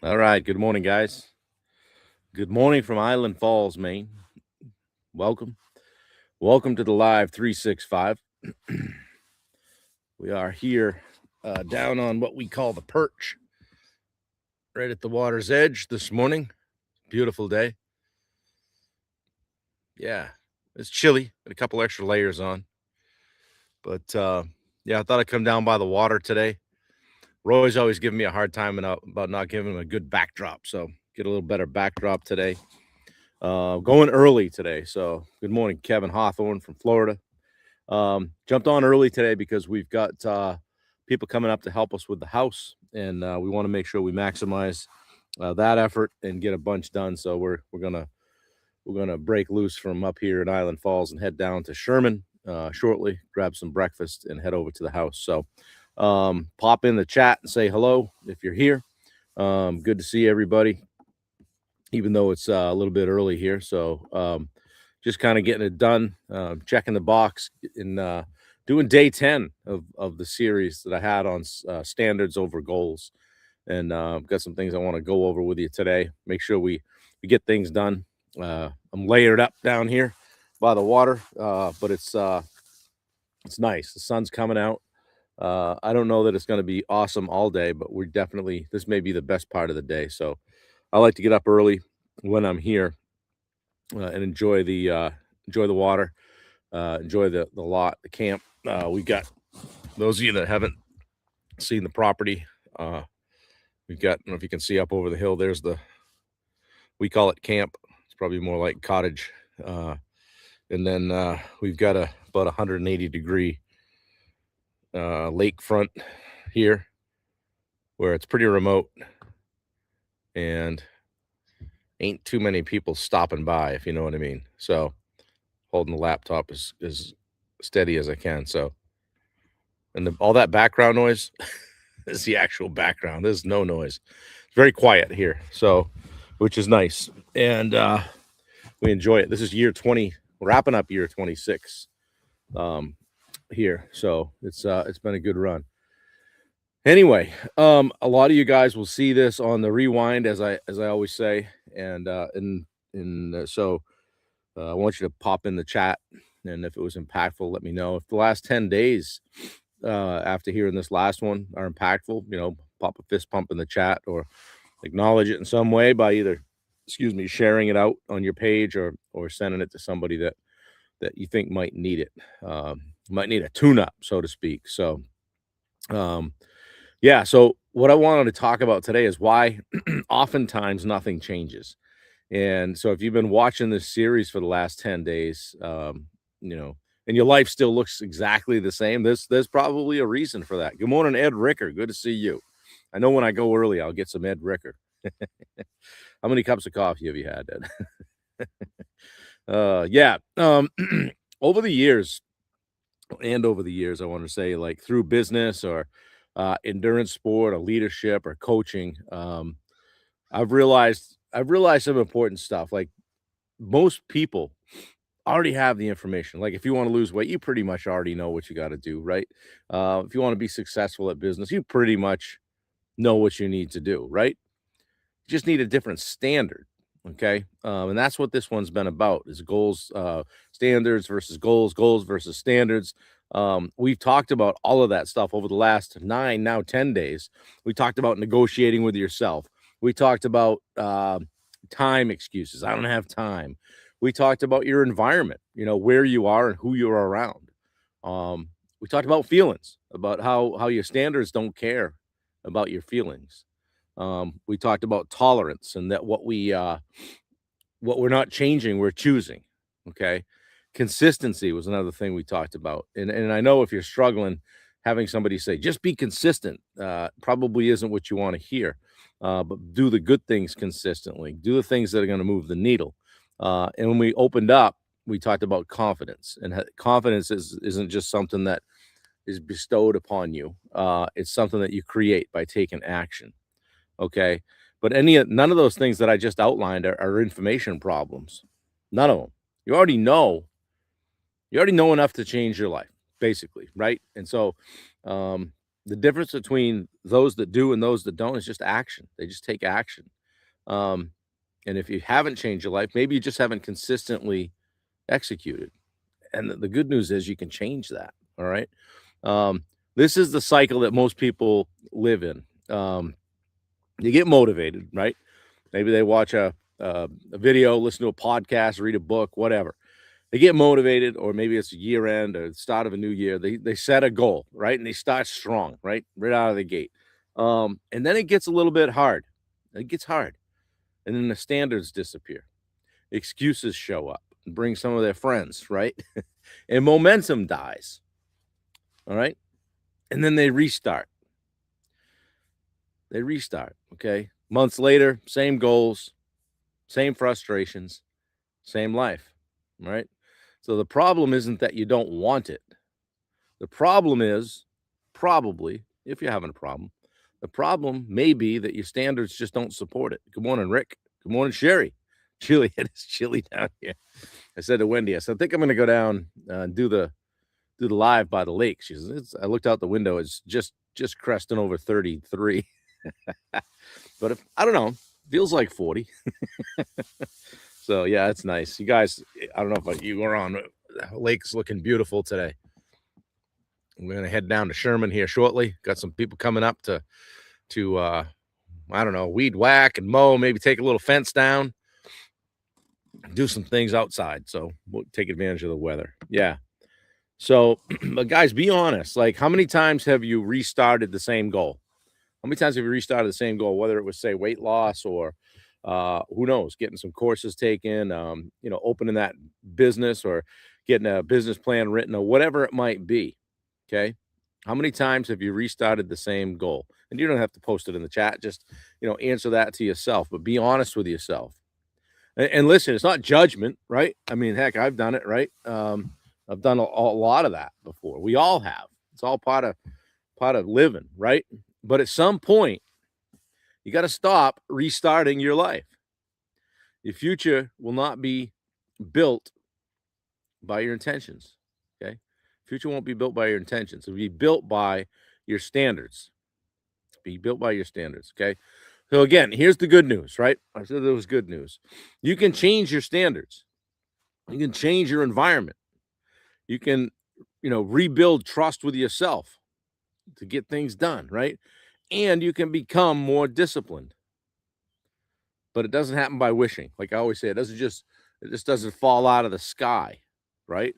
All right. Good morning, guys. Good morning from Island Falls, Maine. Welcome. Welcome to the Live 365. We are here down on what we call the perch, right at the water's edge this morning. Beautiful day. Yeah, it's chilly. Got a couple extra layers on. But yeah, I thought I'd come down by the water today. Roy's always giving me a hard time about not giving him a good backdrop. So get a little better backdrop today. Going early today. So good morning, Kevin Hawthorne from Florida. Jumped on early today because we've got people coming up to help us with the house, and we want to make sure we maximize that effort and get a bunch done. So we're gonna break loose from up here in Island Falls and head down to Sherman shortly, grab some breakfast, and head over to the house. So pop in the chat and say hello if you're here. Good to see everybody, even though it's a little bit early here. So just kind of getting it done, checking the box and doing day 10 of the series that I had on standards over goals. And got some things I want to go over with you today. Make sure we get things done. I'm layered up down here by the water, but it's nice. The sun's coming out. I don't know that it's going to be awesome all day, but this may be the best part of the day. So I like to get up early when I'm here and enjoy the water, enjoy the lot, the camp. We got those of you that haven't seen the property. We've got, I don't know if you can see up over the hill. We call it camp. It's probably more like cottage. And then we've got about 180-degree lakefront here, where it's pretty remote and ain't too many people stopping by, if you know what I mean. So holding the laptop as steady as I can. So, and all that background noise is the actual background. There's no noise. It's very quiet here, so which is nice, and we enjoy it. This is year 20, wrapping up year 26 here, so it's been a good run. Anyway, a lot of you guys will see this on the rewind, as I always say, and so I want you to pop in the chat, and if it was impactful, let me know. If the last 10 days after hearing this last one are impactful, pop a fist pump in the chat or acknowledge it in some way by either, sharing it out on your page or sending it to somebody that you think might need it, might need a tune-up, so to speak. So, yeah. So what I wanted to talk about today is why oftentimes nothing changes. And so if you've been watching this series for the last 10 days, and your life still looks exactly the same, there's probably a reason for that. Good morning, Ed Ricker. Good to see you. I know when I go early, I'll get some Ed Ricker. How many cups of coffee have you had, Ed? Yeah. Over the years, I want to say, like through business or endurance sport or leadership or coaching, I've realized some important stuff. Like most people already have the information. Like if you want to lose weight, you pretty much already know what you got to do, right? If you want to be successful at business, you pretty much know what you need to do, right? You just need a different standard. Okay. And that's what this one's been about, is goals, standards versus goals versus standards. We've talked about all of that stuff over the last 9, now 10 days. We talked about negotiating with yourself. We talked about time excuses. I don't have time. We talked about your environment, where you are and who you're around. We talked about feelings, about how your standards don't care about your feelings. We talked about tolerance, and that what we're not changing, we're choosing. Okay. Consistency was another thing we talked about. And I know if you're struggling, having somebody say, just be consistent, probably isn't what you want to hear. But do the good things consistently, do the things that are going to move the needle. And when we opened up, we talked about confidence, and confidence isn't just something that is bestowed upon you. It's something that you create by taking action. Okay. But none of those things that I just outlined are information problems. None of them. You already know enough to change your life, basically, right? And so The difference between those that do and those that don't is just action. They just take action. Um, and if you haven't changed your life, maybe you just haven't consistently executed. And the good news is you can change that. All right. Um, this is the cycle that most people live in. You get motivated, right? Maybe they watch a video, listen to a podcast, read a book, whatever. They get motivated, or maybe it's a year end or the start of a new year. They set a goal, right? And they start strong, right out of the gate. And then it gets a little bit hard. It gets hard, and then the standards disappear. Excuses show up and bring some of their friends, right? And momentum dies. All right, and then they restart. Okay, months later, same goals, same frustrations, same life, right? So the problem isn't that you don't want it. The problem is probably, if you're having a problem, the problem may be that your standards just don't support it. Good morning, Rick. Good morning, Sherry. Chilly, it is chilly down here. I said to Wendy, I said, I think I'm going to go down and do the live by the lake. She says, I looked out the window. It's just cresting over 33. But if, I don't know, feels like 40. So yeah, it's nice. You guys, I don't know if you were on. The lake's looking beautiful today. We're gonna head down to Sherman here shortly. Got some people coming up to I don't know, weed whack and mow, maybe take a little fence down, do some things outside. So we'll take advantage of the weather. Yeah. So, but guys, be honest. Like, how many times have you restarted the same goal? How many times have you restarted the same goal, whether it was, say, weight loss or who knows, getting some courses taken, opening that business or getting a business plan written or whatever it might be. Okay. How many times have you restarted the same goal? And you don't have to post it in the chat. Just, answer that to yourself, but be honest with yourself. And listen, it's not judgment, right? I mean, heck, I've done it, right? I've done a lot of that before. We all have. It's all part of living, right? But at some point, you got to stop restarting your life. Your future will not be built by your intentions. Okay. Future won't be built by your intentions. It'll be built by your standards. Be built by your standards. Okay. So again, here's the good news, right? I said there was good news. You can change your standards. You can change your environment. You can, rebuild trust with yourself to get things done, right? And you can become more disciplined. But it doesn't happen by wishing. Like I always say, it just doesn't fall out of the sky, right?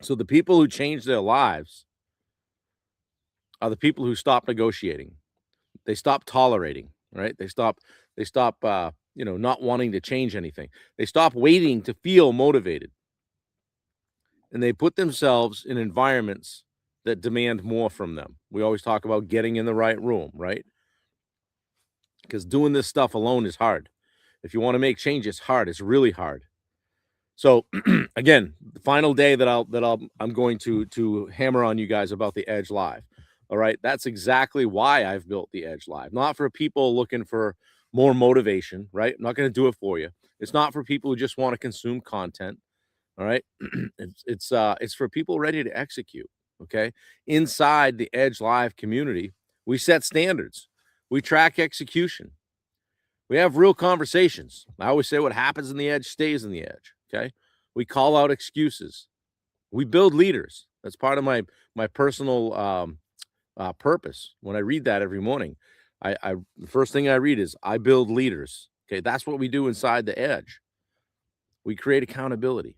So the people who change their lives are the people who stop negotiating. They stop tolerating, right? They stop not wanting to change anything. They stop waiting to feel motivated. And they put themselves in environments that demand more from them. We always talk about getting in the right room, right? Because doing this stuff alone is hard. If you want to make change, it's hard. It's really hard. So again, the final day I'm going to hammer on you guys about the Edge Live. All right. That's exactly why I've built the Edge Live. Not for people looking for more motivation, right? I'm not going to do it for you. It's not for people who just want to consume content. All right. It's for people ready to execute. Okay. Inside the Edge Live community, we set standards. We track execution. We have real conversations. I always say what happens in the Edge stays in the Edge. Okay. We call out excuses. We build leaders. That's part of my personal purpose. When I read that every morning, the first thing I read is I build leaders. Okay. That's what we do inside the Edge. We create accountability.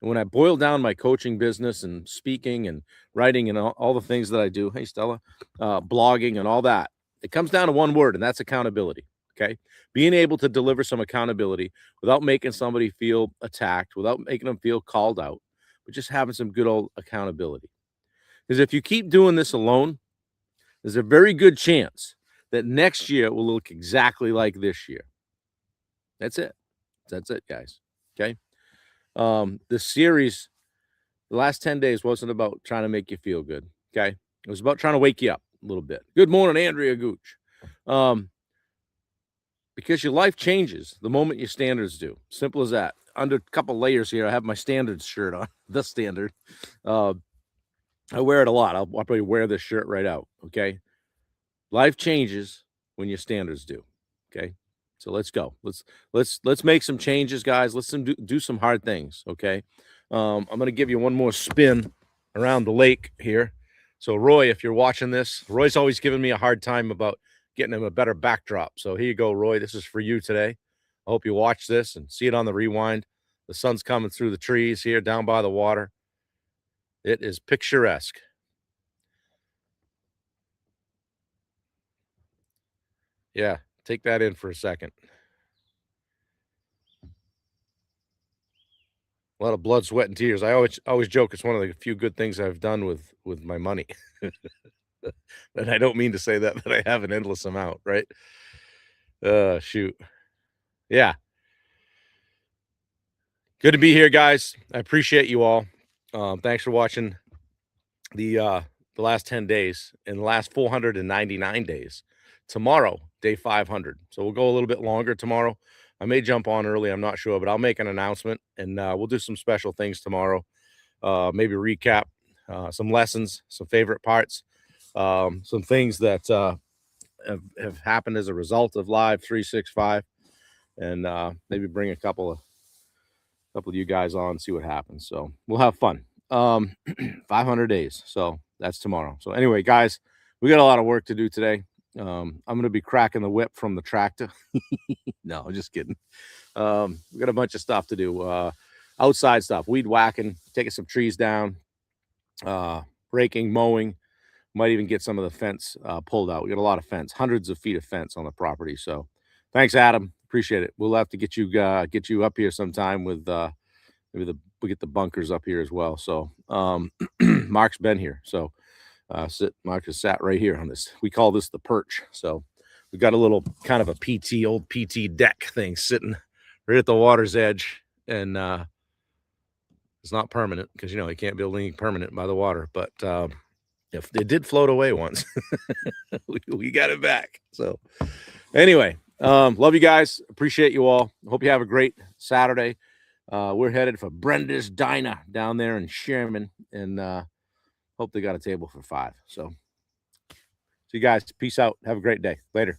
And when I boil down my coaching business and speaking and writing and all the things that I do, hey, Stella, blogging and all that, it comes down to one word, and that's accountability. Okay. Being able to deliver some accountability without making somebody feel attacked, without making them feel called out, but just having some good old accountability. Because if you keep doing this alone, there's a very good chance that next year will look exactly like this year. That's it. That's it, guys. Okay. This series, the last 10 days wasn't about trying to make you feel good. Okay. It was about trying to wake you up a little bit. Good morning, Andrea Gooch. Because your life changes the moment your standards do. Simple as that. Under a couple layers here, I have my standards shirt on, the standard. I wear it a lot. I'll probably wear this shirt right out. Okay. Life changes when your standards do. Okay. So let's go. Let's make some changes, guys. Let's do some hard things. Okay. I'm gonna give you one more spin around the lake here. So Roy, if you're watching this, Roy's always giving me a hard time about getting him a better backdrop. So here you go, Roy. This is for you today. I hope you watch this and see it on the rewind. The sun's coming through the trees here down by the water. It is picturesque. Yeah, take that in for a second. A lot of blood, sweat, and tears. I always joke it's one of the few good things I've done with my money. And I don't mean to say that, but I have an endless amount, right? Shoot. Yeah. Good to be here, guys. I appreciate you all. Thanks for watching the last 10 days and the last 499 days. Tomorrow, day 500. So we'll go a little bit longer tomorrow. I may jump on early, I'm not sure, but I'll make an announcement and we'll do some special things tomorrow. Maybe recap some lessons, some favorite parts, some things that have happened as a result of Live 365, and maybe bring a couple of you guys on, see what happens. So we'll have fun. 500 days. So that's tomorrow. So anyway, guys, we got a lot of work to do today. I'm going to be cracking the whip from the tractor. No, just kidding. We got a bunch of stuff to do. Outside stuff, weed whacking, taking some trees down, raking, mowing. Might even get some of the fence pulled out. We got a lot of fence, hundreds of feet of fence on the property. So thanks, Adam. Appreciate it. We'll have to get you up here sometime with maybe we get the bunkers up here as well. So Mark's been here. So Mark has sat right here on this. We call this the perch. So we got a little kind of a old PT deck thing sitting right at the water's edge. And it's not permanent because, you can't build anything permanent by the water. But if it did float away once, we got it back. So anyway, love you guys. Appreciate you all. Hope you have a great Saturday. We're headed for Brenda's Diner down there in Sherman, and hope they got a table for 5. So see you guys. Peace out. Have a great day. Later.